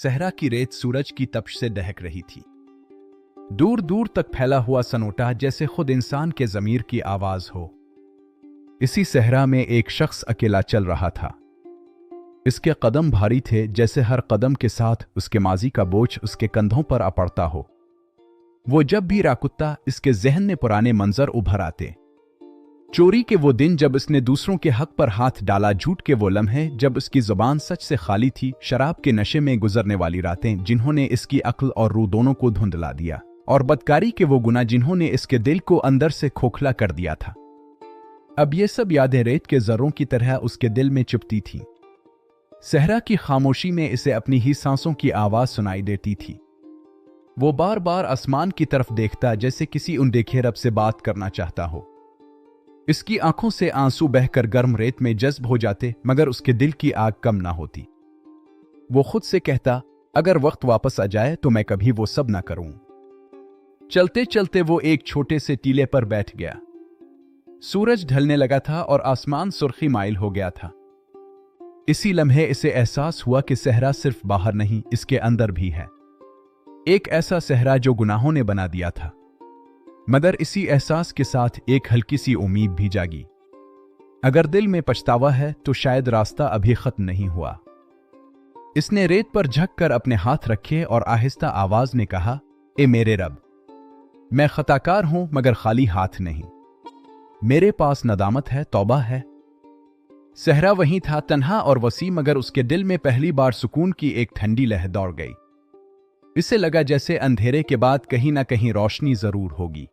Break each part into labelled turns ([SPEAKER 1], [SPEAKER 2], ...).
[SPEAKER 1] सहरा की रेत सूरज की तपिश से दहक रही थी। दूर दूर तक फैला हुआ सन्नाटा जैसे खुद इंसान के ज़मीर की आवाज हो। इसी सहरा में एक शख्स अकेला चल रहा था। इसके कदम भारी थे, जैसे हर कदम के साथ उसके माजी का बोझ उसके कंधों पर आ पड़ता हो। वो जब भी राकुत्ता, इसके जहन में पुराने मंजर उभर आते। चोरी के वो दिन जब इसने दूसरों के हक पर हाथ डाला, झूठ के वो लम्हे जब इसकी जुबान सच से खाली थी, शराब के नशे में गुजरने वाली रातें जिन्होंने इसकी अक्ल और रूह दोनों को धुंधला दिया, और बदकारी के वो गुनाह जिन्होंने इसके दिल को अंदर से खोखला कर दिया था। अब ये सब यादें रेत के जर्रों की तरह उसके दिल में चुभती थीं। सहरा की खामोशी में इसे अपनी ही सांसों की आवाज सुनाई देती थी। वो बार बार आसमान की तरफ देखता, जैसे किसी अनदेखे रब से बात करना चाहता हो। इसकी आंखों से आंसू बहकर गर्म रेत में जज्ब हो जाते, मगर उसके दिल की आग कम ना होती। वो खुद से कहता, अगर वक्त वापस आ जाए तो मैं कभी वो सब ना करूं। चलते चलते वो एक छोटे से टीले पर बैठ गया। सूरज ढलने लगा था और आसमान सुर्खी माइल हो गया था। इसी लम्हे इसे एहसास हुआ कि सहरा सिर्फ बाहर नहीं, इसके अंदर भी है। एक ऐसा सहरा जो गुनाहों ने बना दिया था। मगर इसी एहसास के साथ एक हल्की सी उम्मीद भी जागी। अगर दिल में पछतावा है तो शायद रास्ता अभी खत्म नहीं हुआ। इसने रेत पर झुक कर अपने हाथ रखे और आहिस्ता आवाज में कहा, ए मेरे रब, मैं खताकार हूं मगर खाली हाथ नहीं। मेरे पास नदामत है, तौबा है। सहरा वहीं था, तन्हा और वसी, मगर उसके दिल में पहली बार सुकून की एक ठंडी लहर दौड़ गई। इसे लगा जैसे अंधेरे के बाद कहीं ना कहीं रोशनी जरूर होगी।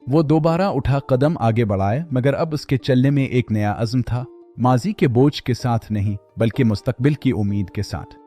[SPEAKER 1] वो दोबारा उठा, कदम आगे बढ़ाए, मगर अब उसके चलने में एक नया अज़्म था। माजी के बोझ के साथ नहीं, बल्कि मुस्तकबिल की उम्मीद के साथ।